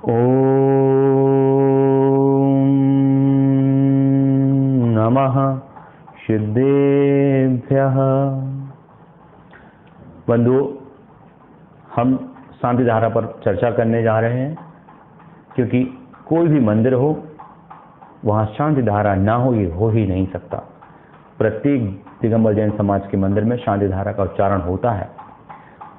ओम नमः सिद्धेभ्यः। बंधुओं, हम शांति धारा पर चर्चा करने जा रहे हैं, क्योंकि कोई भी मंदिर हो वहाँ शांति धारा ना हो, ये हो ही नहीं सकता। प्रत्येक दिगंबर जैन समाज के मंदिर में शांति धारा का उच्चारण होता है,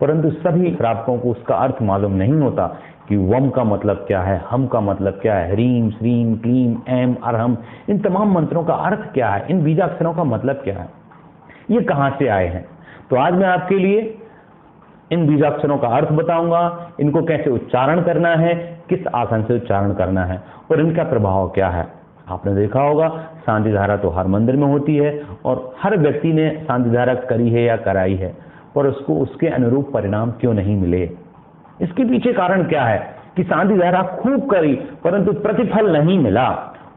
परंतु सभी श्रावकों को उसका अर्थ मालूम नहीं होता कि वम का मतलब क्या है, हम का मतलब क्या है, ह्रीम श्रीम क्लीम एम अरहम, इन तमाम मंत्रों का अर्थ क्या है, इन बीजाक्षरों का मतलब क्या है, ये कहाँ से आए हैं। तो आज मैं आपके लिए इन बीजाक्षरों का अर्थ बताऊंगा, इनको कैसे उच्चारण करना है, किस आसन से उच्चारण करना है और इनका प्रभाव क्या है। आपने देखा होगा शांति धारा तो हर मंदिर में होती है और हर व्यक्ति ने शांति धारा करी है या कराई है, पर उसको उसके अनुरूप परिणाम क्यों नहीं मिले। इसके पीछे कारण क्या है कि शांति धारा खूब करी परंतु प्रतिफल नहीं मिला।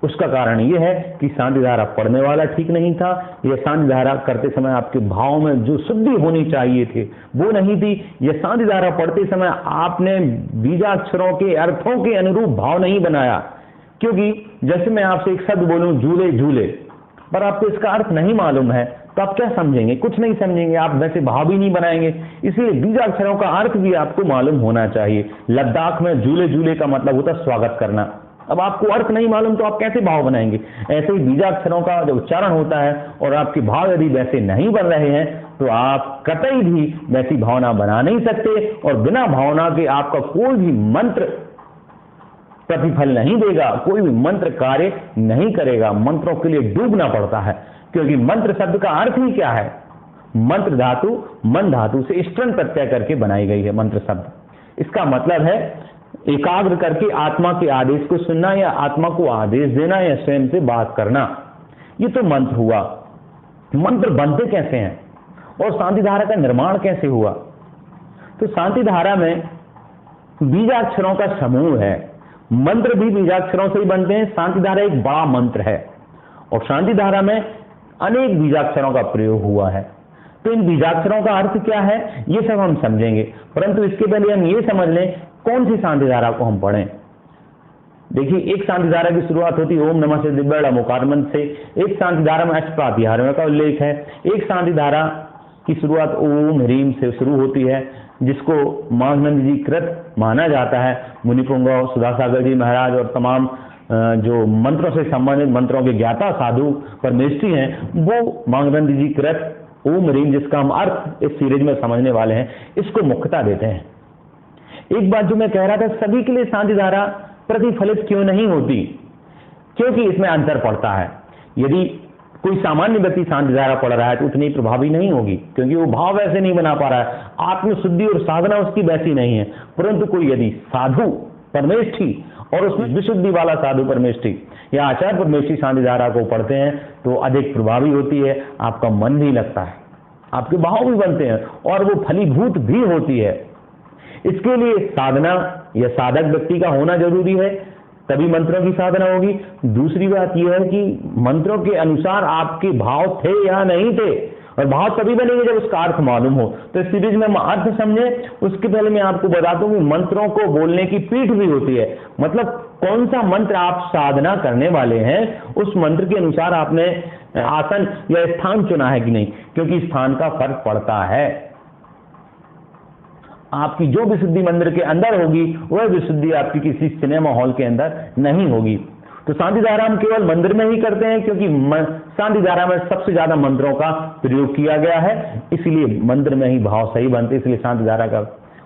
उसका कारण यह है कि शांति धारा पढ़ने वाला ठीक नहीं था, या शांति धारा करते समय आपके भाव में जो शुद्धि होनी चाहिए थी वो नहीं थी, या शांति धारा पढ़ते समय आपने बीजाक्षरों के अर्थों के अनुरूप भाव नहीं बनाया। क्योंकि जैसे मैं आपसे एक शब्द बोलूं झूले झूले, पर आपको इसका अर्थ नहीं मालूम है तो आप क्या समझेंगे, कुछ नहीं समझेंगे, आप वैसे भाव भी नहीं बनाएंगे। इसलिए बीजाक्षरों का अर्थ भी आपको मालूम होना चाहिए। लद्दाख में झूले झूले का मतलब होता है स्वागत करना। अब आपको अर्थ नहीं मालूम तो आप कैसे भाव बनाएंगे। ऐसे ही बीजाक्षरों का जो उच्चारण होता है और आपके भाव यदि वैसे नहीं बन रहे हैं तो आप कतई भी वैसी भावना बना नहीं सकते, और बिना भावना के आपका कोई भी मंत्र प्रतिफल नहीं देगा, कोई भी मंत्र कार्य नहीं करेगा। मंत्रों के लिए डूबना पड़ता है, क्योंकि मंत्र शब्द का अर्थ ही क्या है। मंत्र धातु मन धातु से स्त्रण प्रत्यय करके बनाई गई है मंत्र शब्द। इसका मतलब है एकाग्र करके आत्मा के आदेश को सुनना, या आत्मा को आदेश देना, या स्वयं से बात करना। ये तो मंत्र हुआ। मंत्र बनते कैसे हैं और शांति धारा का निर्माण कैसे हुआ। तो शांति धारा में बीजाक्षरों का समूह है। मंत्र भी बीजाक्षरों से ही बनते हैं। शांति धारा एक बड़ा मंत्र है और शांति धारा में अनेक बीजाक्षरों का प्रयोग हुआ है। तो इन बीजाक्षरों का अर्थ क्या है ये सब हम समझेंगे, परंतु इसके पहले हम ये समझ लें कौन सी शांति धारा को हम पढ़ें। देखिए, एक शांति धारा की शुरुआत होती है ओम नमः सिद्धिबड़ अमुकार मंत्र से। एक शांति धारा में अष्टप्रातिहार्यों का उल्लेख है। एक शांति धारा की शुरुआत ओम ह्रीम से शुरू होती है, जिसको माघनंद जी कृत माना जाता है। मुनिपुंगव, सुधासागर जी महाराज और तमाम जो मंत्रों से संबंधित मंत्रों के ज्ञाता साधु परमेष्ठी हैं, वो माघनंद जी कृत ओम ह्रीम, जिसका हम अर्थ इस सीरीज में समझने वाले हैं, इसको मुख्यता देते हैं। एक बात जो मैं कह रहा था, सभी के लिए शांति धारा प्रतिफलित क्यों नहीं होती, क्योंकि इसमें अंतर पड़ता है। यदि कोई सामान्य व्यक्ति शांति धारा पढ़ रहा है तो उतनी प्रभावी नहीं होगी, क्योंकि वो भाव वैसे नहीं बना पा रहा है, आत्मशुद्धि और साधना उसकी वैसी नहीं है। परंतु कोई यदि साधु परमेष्ठी और उसमें विशुद्धि वाला साधु परमेष्ठी या आचार्य परमेष्ठी शांति धारा को पढ़ते हैं तो अधिक प्रभावी होती है। आपका मन भी लगता है, आपके भाव भी बनते हैं और वो फलीभूत भी होती है। इसके लिए साधना या साधक व्यक्ति का होना जरूरी है, तभी मंत्रों की साधना होगी। दूसरी बात यह है कि मंत्रों के अनुसार आपके भाव थे या नहीं थे, और भाव तभी बनेंगे जब उसका अर्थ मालूम हो। तो इस सीरीज में हम अर्थ समझे, उसके पहले मैं आपको बता दूं कि मंत्रों को बोलने की पीठ भी होती है। मतलब कौन सा मंत्र आप साधना करने वाले हैं, उस मंत्र के अनुसार आपने आसन या स्थान चुना है कि नहीं, क्योंकि स्थान का फर्क पड़ता है। आपकी जो विशुद्धि मंदिर के अंदर होगी वह विशुद्धि आपकी किसी सिनेमा हॉल के अंदर नहीं होगी। तो शांति धारा हम केवल मंदिर में ही करते हैं, क्योंकि शांति धारा में सबसे ज्यादा मंत्रों का प्रयोग किया गया है, इसलिए मंदिर में ही भाव सही बनते, इसलिए शांति धारा का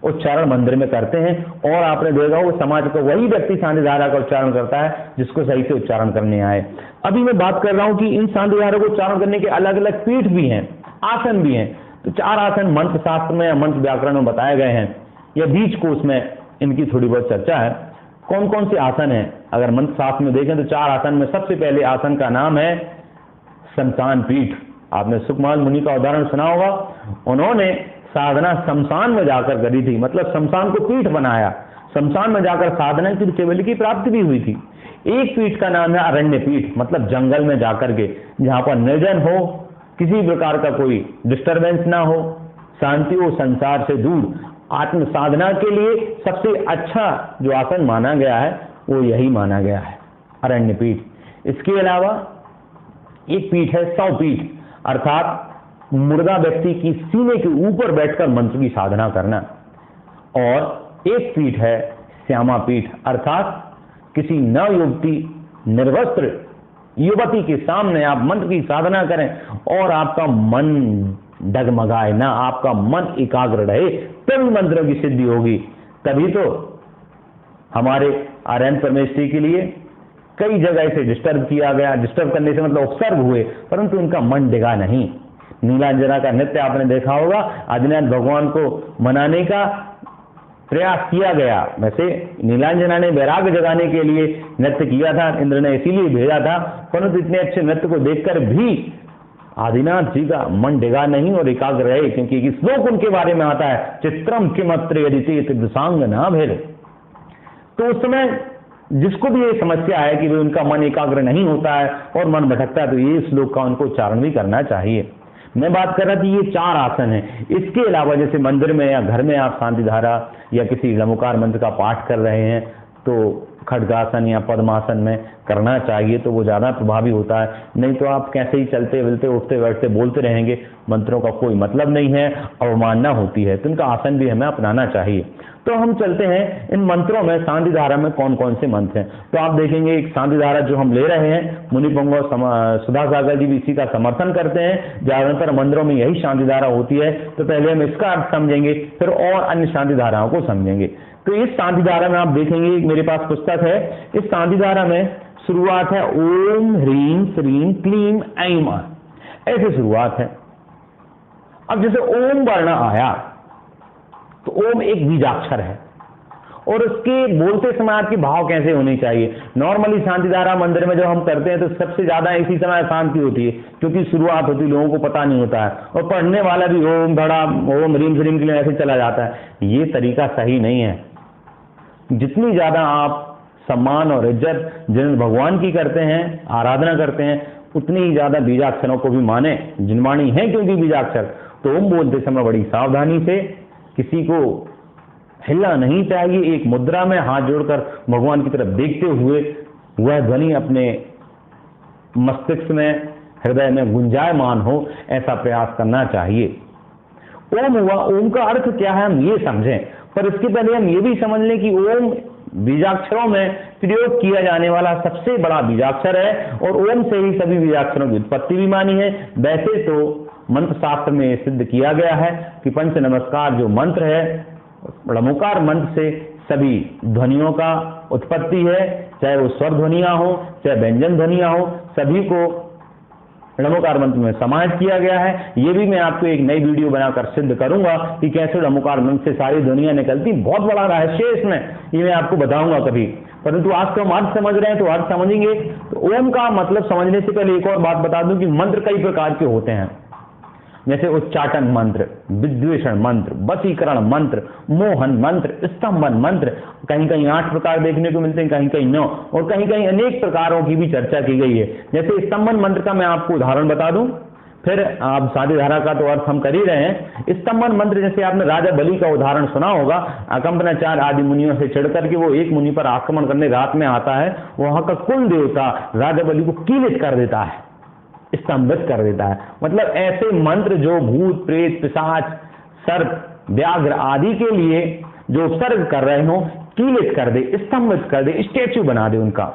उच्चारण मंदिर में करते हैं। और आपने देखा वो समाज का वही व्यक्ति शांति धारा का उच्चारण करता है जिसको सही से उच्चारण करने आए। अभी मैं बात कर रहा हूं कि इन शांति धारा को उच्चारण करने के अलग अलग पीठ भी हैं, आसन भी हैं। तो 4 आसन मंत्र शास्त्र में या मंत्र व्याकरण में बताए गए हैं, या बीज कोश में इनकी थोड़ी बहुत चर्चा है। कौन कौन से आसन हैं, अगर मंत्र शास्त्र में देखें तो 4 आसन में सबसे पहले आसन का नाम है शमशान पीठ। आपने सुखमाल मुनि का उदाहरण सुना होगा, उन्होंने साधना शमशान में जाकर करी थी, मतलब शमशान को पीठ बनाया, शमशान में जाकर साधना की केवल की प्राप्ति भी हुई थी। एक पीठ का नाम है अरण्य पीठ, मतलब जंगल में जाकर के, जहां पर निर्जन हो, किसी प्रकार का कोई डिस्टरबेंस ना हो, शांति हो, संसार से दूर, आत्म साधना के लिए सबसे अच्छा जो आसन माना गया है वो यही माना गया है, अरण्य पीठ। इसके अलावा एक पीठ है सौ पीठ, अर्थात मुर्दा व्यक्ति की सीने के ऊपर बैठकर मंत्र की साधना करना। और एक पीठ है श्यामा पीठ, अर्थात किसी नव युवती निर्वस्त्र युवती के सामने आप मंत्र की साधना करें और आपका मन डगमगाए ना, आपका मन एकाग्र रहे, तभी मंत्रों की सिद्धि होगी। तभी तो हमारे आर्यन परमेश्वरी के लिए कई जगह इसे डिस्टर्ब किया गया। डिस्टर्ब करने से मतलब उपसर्ग हुए, परंतु उनका मन डिगा नहीं। नीलांजना का नृत्य आपने देखा होगा, आदिनाथ भगवान को मनाने का प्रयास किया गया। वैसे नीलांजना ने वैराग्य जगाने के लिए नृत्य किया था, इंद्र ने इसीलिए भेजा था, परंतु इतने अच्छे नृत्य को देखकर भी आदिनाथ जी का मन डिगा नहीं और एकाग्र रहे, क्योंकि एक श्लोक उनके बारे में आता है, चित्रम किमत्र यदि ते दिशांग ना भेद। तो उस समय जिसको भी ये समस्या है कि वे उनका मन एकाग्र नहीं होता है और मन भटकता है, तो ये श्लोक का उनको उच्चारण भी करना चाहिए। मैं बात कर रहा थी ये 4 आसन हैं। इसके अलावा जैसे मंदिर में या घर में आप शांति धारा या किसी लमुकार मंत्र का पाठ कर रहे हैं तो खड्गासन या पद्मासन में करना चाहिए, तो वो ज़्यादा प्रभावी होता है। नहीं तो आप कैसे ही चलते मिलते उठते बैठते बोलते रहेंगे, मंत्रों का कोई मतलब नहीं है, अवमानना होती है। तो इनका आसन भी हमें अपनाना चाहिए। तो हम चलते हैं इन मंत्रों में, शांति धारा में कौन कौन से मंत्र हैं। तो आप देखेंगे एक शांति धारा जो हम ले रहे हैं, मुनिपंग और सुधा सागर जी भी इसी का समर्थन करते हैं। ज्यादातर मंदिरों में यही शांति धारा होती है। तो पहले हम इसका अर्थ समझेंगे, फिर और अन्य शांति धाराओं को समझेंगे। तो इस शांति धारा में आप देखेंगे, मेरे पास पुस्तक है, इस शांति धारा में शुरुआत है ओम ह्रीम श्रीम क्लीम ऐम, ऐसे शुरुआत है। अब जैसे ओम वर्ण आया तो ओम एक बीजाक्षर है और उसके बोलते समय आपके भाव कैसे होने चाहिए। नॉर्मली शांति धारा मंदिर में जब हम करते हैं तो सबसे ज्यादा इसी समय शांति होती है, क्योंकि शुरुआत होती है, लोगों को पता नहीं होता है और पढ़ने वाला भी ओम बड़ा ओम ह्रीम श्रीम के लिए ऐसे चला जाता है। ये तरीका सही नहीं है। जितनी ज्यादा आप सम्मान और इज्जत जिन भगवान की करते हैं, आराधना करते हैं, उतनी ही ज्यादा बीजाक्षरों को भी माने। जिनवाणी है क्योंकि बीजाक्षर, तो ओम बोलते समय बड़ी सावधानी से, किसी को हिलना नहीं चाहिए। एक मुद्रा में हाथ जोड़कर भगवान की तरफ देखते हुए वह ध्वनि अपने मस्तिष्क में, हृदय में गुंजायमान हो, ऐसा प्रयास करना चाहिए। ओम हुआ, ओम का अर्थ क्या है हम ये समझें, पर इसके पहले हम ये भी समझ लें कि ओम बीजाक्षरों में प्रयोग किया जाने वाला सबसे बड़ा बीजाक्षर है और ओम से ही सभी बीजाक्षरों की उत्पत्ति भी मानी है। वैसे तो मंत्र शास्त्र में सिद्ध किया गया है कि पंच नमस्कार जो मंत्र है, लमुकार मंत्र से सभी ध्वनियों का उत्पत्ति है, चाहे वो स्वर ध्वनियां हो चाहे व्यंजन ध्वनियां हो, सभी को लमुकार मंत्र में समाहित किया गया है। ये भी मैं आपको एक नई वीडियो बनाकर सिद्ध करूंगा कि कैसे लमुकार मंत्र से सारी ध्वनियां निकलती। बहुत बड़ा रहस्य है इसमें, ये मैं आपको बताऊंगा कभी। परंतु आज तो हम अर्थ समझ रहे हैं तो अर्थ समझेंगे। तो ओम का मतलब समझने से पहले एक और बात बता दूं कि मंत्र कई प्रकार के होते हैं, जैसे उच्चाटन मंत्र, विद्वेषण मंत्र, वशीकरण मंत्र, मोहन मंत्र, स्तंभन मंत्र। कहीं कहीं 8 प्रकार देखने को मिलते हैं, कहीं कहीं 9, और कहीं कहीं अनेक प्रकारों की भी चर्चा की गई है। जैसे स्तंभन मंत्र का मैं आपको उदाहरण बता दूं, फिर आप शांति धारा का तो अर्थ हम कर ही रहे हैं। स्तंभन मंत्र जैसे आपने राजा बलि का उदाहरण सुना होगा। अकंपनाचार्य आदि मुनियों से चढ़ करके वो एक मुनि पर आक्रमण करने रात में आता है, वहां का कुल देवता राजा बलि को कीलित कर देता है, स्तंभित कर देता है। मतलब ऐसे मंत्र जो भूत प्रेत पिशाच सर्प व्याघ्र आदि के लिए जो उपसर्ग कर रहे हो, कीलित कर दे, स्तंभित कर दे, स्टैच्यू बना दे उनका,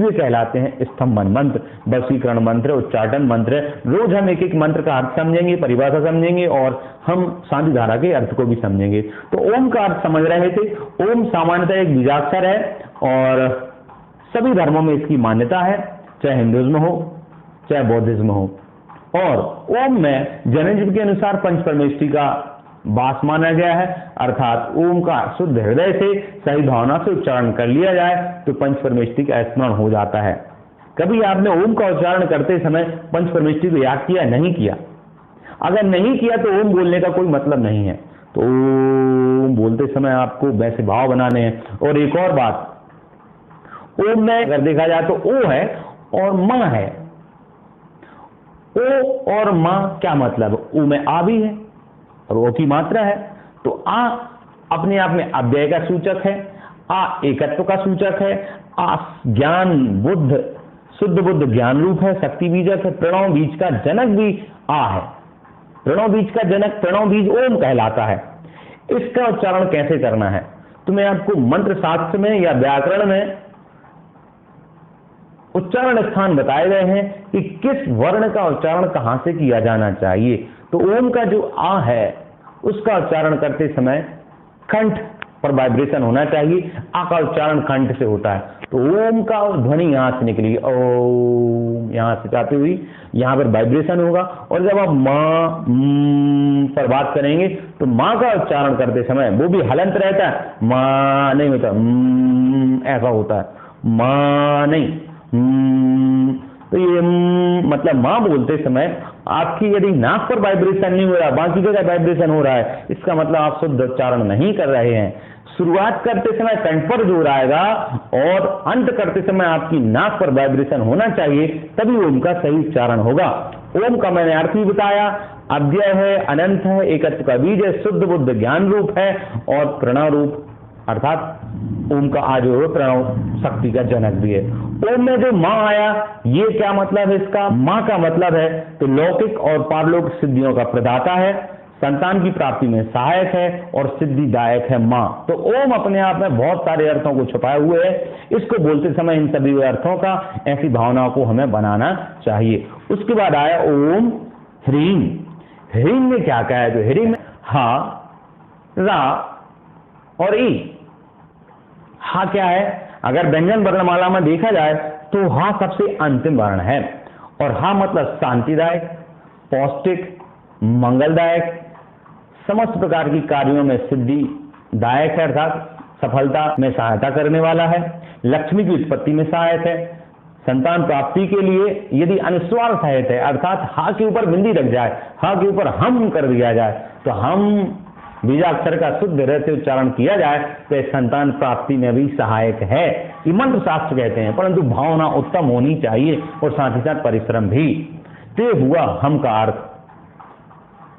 ये कहलाते हैं स्तंभन मंत्र, वशीकरण मंत्र, उच्चाटन मंत्र। रोज हम एक एक मंत्र का अर्थ समझेंगे, परिभाषा समझेंगे और हम शांति धारा के अर्थ को भी समझेंगे। तो ओम का अर्थ समझ रहे थे। ओम सामान्यतः एक बीजाक्षर है और सभी धर्मों में इसकी मान्यता है, चाहे हिंदुइज्म हो चाहे बौद्धिज्म हो। और ओम में जैनिज्म के अनुसार पंच परमेष्टि का वास माना गया है, अर्थात ओम का शुद्ध हृदय से सही भावना से उच्चारण कर लिया जाए तो पंच परमेष्टि का स्मरण हो जाता है। कभी आपने ओम का उच्चारण करते समय पंच परमेष्टि को याद किया, नहीं किया? अगर नहीं किया तो ओम बोलने का कोई मतलब नहीं है। तो ओम बोलते समय आपको वैसे भाव बनाने हैं। और एक और बात, ओम में अगर देखा जाए तो ओ है और मां है। ओ और मां क्या मतलब? ओ में आ भी है और ओ की मात्रा है, तो आ अपने आप में अव्यय का सूचक है, आ एकत्व का सूचक है, आ ज्ञान बुद्ध शुद्ध बुद्ध ज्ञान रूप है, शक्ति बीजक है, प्रणव बीज का जनक भी आ है। प्रणव बीज का जनक प्रणव बीज ओम कहलाता है। इसका उच्चारण कैसे करना है तो मैं आपको मंत्र शास्त्र में या व्याकरण में उच्चारण स्थान बताए गए हैं कि किस वर्ण का उच्चारण कहां से किया जाना चाहिए। तो ओम का जो आ है उसका उच्चारण करते समय कंठ पर वाइब्रेशन होना चाहिए। आ का उच्चारण कंठ से होता है, तो ओम का ध्वनि यहां से निकलेगी, ओम यहां से जाती हुई यहां पर वाइब्रेशन होगा। और जब आप मां पर बात करेंगे तो मां का उच्चारण करते समय वो भी हलंत रहता है, मां नहीं होता, ऐसा होता है, मां नहीं। तो ये मतलब मां बोलते समय आपकी यदि नाक पर वाइब्रेशन नहीं हो रहा, बाकी जगह वाइब्रेशन हो रहा है, इसका मतलब आप शुद्ध उच्चारण नहीं कर रहे हैं। शुरुआत करते समय कंठ पर जोर आएगा और अंत करते समय आपकी नाक पर वाइब्रेशन होना चाहिए, तभी ओम का सही उच्चारण होगा। ओम का मैंने अर्थ भी बताया, अव्यय है, अनंत है, एकत्व का बीज है, शुद्ध बुद्ध ज्ञान रूप है और प्रणव रूप अर्थात ओम का आ जो है प्रणव शक्ति का जनक भी है। ओम में जो मां आया ये क्या मतलब है इसका? मां का मतलब है तो लौकिक और पारलौकिक सिद्धियों का प्रदाता है, संतान की प्राप्ति में सहायक है और सिद्धिदायक है मां। तो ओम अपने आप में बहुत सारे अर्थों को छुपाए हुए है। इसको बोलते समय इन सभी अर्थों का ऐसी भावनाओं को हमें बनाना चाहिए। उसके बाद आया ओम ह्रीम। ह्रीम में क्या कहा है? तो ह्रीम में हा, रा और ई। हा क्या है? अगर व्यंजन वर्णमाला में देखा जाए तो हा सबसे अंतिम वर्ण है और हा मतलब शांतिदायक, पौष्टिक, मंगलदायक, समस्त प्रकार की कार्यों में सिद्धिदायक है अर्थात सफलता में सहायता करने वाला है, लक्ष्मी की उत्पत्ति में सहायक है, संतान प्राप्ति के लिए यदि अनुस्वार सहित है अर्थात हा के ऊपर बिंदी लग जाए, हा के ऊपर हम कर दिया जाए तो हम बीजाक्षर का शुद्ध रहते उच्चारण किया जाए तो संतान प्राप्ति में भी सहायक है। ये मंत्र शास्त्र कहते हैं, परंतु भावना उत्तम होनी चाहिए और साथ ही साथ परिश्रम भी। तो हुआ हम का अर्थ।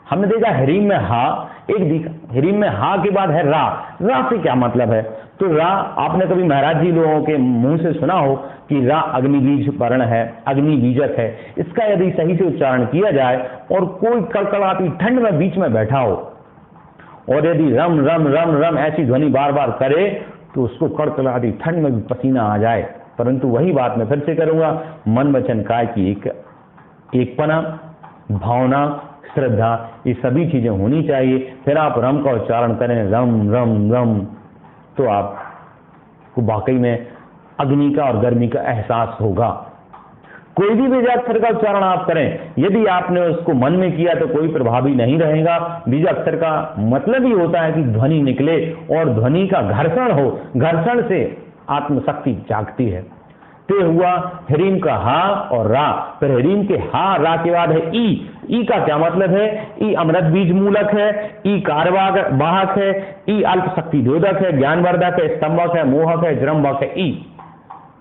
हमने देखा ह्रीम में हा, एक ह्रीम में हा के बाद है रा। रा से क्या मतलब है? तो रा आपने कभी महाराज जी लोगों के मुंह से सुना हो कि रा अग्निबीज वर्ण है, अग्नि बीजक है। इसका यदि सही से उच्चारण किया जाए और कोई कड़कड़ाती ठंड में बीच में बैठा हो और यदि रम रम रम रम ऐसी ध्वनि बार बार करे तो उसको कड़कड़ाती ठंड में भी पसीना आ जाए। परंतु वही बात मैं फिर से करूंगा, मन वचन काय की एकपना, भावना, श्रद्धा, ये सभी चीजें होनी चाहिए। फिर आप रम का उच्चारण करें, रम रम रम, तो आपको वाकई में अग्नि का और गर्मी का एहसास होगा। कोई भी बीजाक्षर का उच्चारण आप करें, यदि आपने उसको मन में किया तो कोई प्रभावी नहीं रहेगा। बीजाक्षर का मतलब ही होता है कि ध्वनि निकले और ध्वनि का घर्षण हो, घर्षण से आत्मशक्ति जागती है। तो हुआ ह्रीम का हा और रा। फिर ह्रीम के हा रा के बाद है ई। ई का क्या मतलब है? ई अमृत बीज मूलक है, ई कार्यवाहक है, ई अल्प शक्ति द्योतक है, ज्ञानवर्धक है, स्तंभक है, मोहक है, जृंभक है।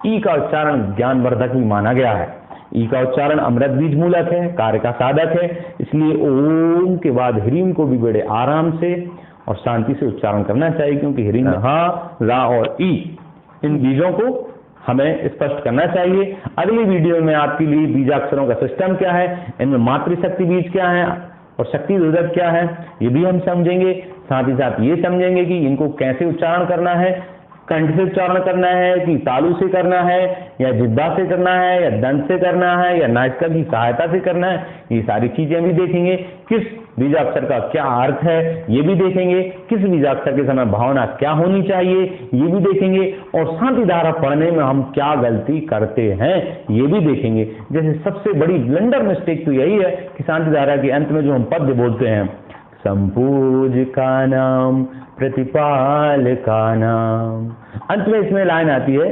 ई का उच्चारण ज्ञानवर्धक भी माना गया है। ई का उच्चारण अमृत बीज मूलक है, कार्य का साधक है। इसलिए ओम के बाद ह्रीम को भी बड़े आराम से और शांति से उच्चारण करना चाहिए, क्योंकि ह्रीम हा, रा और ई इन बीजों को हमें स्पष्ट करना चाहिए। अगली वीडियो में आपके लिए बीजाक्षरों का सिस्टम क्या है, इनमें मातृशक्ति बीज क्या है और शक्ति द्योतक क्या है, ये भी हम समझेंगे। साथ ही साथ ये समझेंगे कि इनको कैसे उच्चारण करना है, कंठ से उच्चारण करना है कि तालु से करना है या जिह्वा से करना है या दंत से करना है या नासिका की सहायता से करना है। ये सारी चीजें भी देखेंगे। किस बीजाक्षर का क्या अर्थ है ये भी देखेंगे। किस बीजाक्षर के समय भावना क्या होनी चाहिए ये भी देखेंगे। और शांति धारा पढ़ने में हम क्या गलती करते हैं ये भी देखेंगे। जैसे सबसे बड़ी ब्लंडर मिस्टेक तो यही है कि शांति धारा के अंत में जो हम पद्य बोलते हैं, संपूज्यकानां प्रतिपालकानां, अंत में इसमें लाइन आती है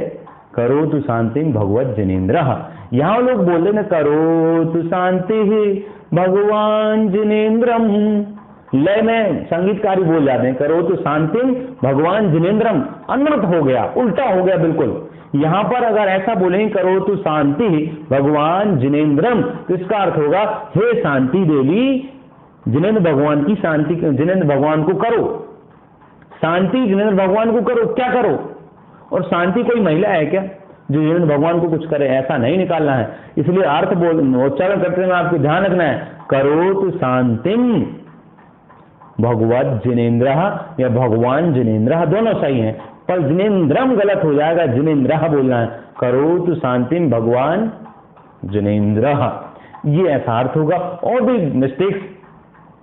करोतु शांतिं भगवत जनेन्द्रः। यहाँ लोग बोलते हैं करोतु शांति भगवान जनेन्द्रम, लय में संगीतकारी बोल जाते हैं करोतु शांतिं भगवान जनेन्द्रम, अनर्थ हो गया, उल्टा हो गया बिल्कुल। यहाँ पर अगर ऐसा बोलेंगे करोतु शांति भगवान जनेन्द्रम तो इसका अर्थ होगा हे शांति देवी जिनेन्द्र भगवान की शांति, जिनेन्द्र भगवान को करो, शांति जिनेंद्र भगवान को करो, क्या करो? और शांति कोई महिला है क्या जो जिनेंद्र भगवान को कुछ करे? ऐसा नहीं निकालना है। इसलिए अर्थ उच्चारण करते हुए आपको ध्यान रखना है, करोतु शांतिम भगवत जिनेन्द्र या भगवान जिनेन्द्र दोनों सही हैं, पर जिनेन्द्रम गलत हो जाएगा, जिनेन्द्र बोलना है। करोतु शांतिम भगवान जिनेन्द्र, ये ऐसा अर्थ होगा। और भी मिस्टेक्स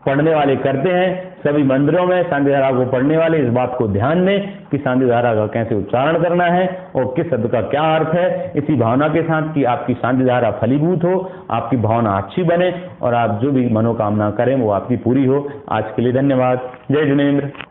पढ़ने वाले करते हैं सभी मंदिरों में, शांति धारा को पढ़ने वाले इस बात को ध्यान दें कि शांति धारा का कैसे उच्चारण करना है और किस शब्द का क्या अर्थ है, इसी भावना के साथ कि आपकी शांति धारा फलीभूत हो, आपकी भावना अच्छी बने और आप जो भी मनोकामना करें वो आपकी पूरी हो। आज के लिए धन्यवाद। जय जिनेन्द्र।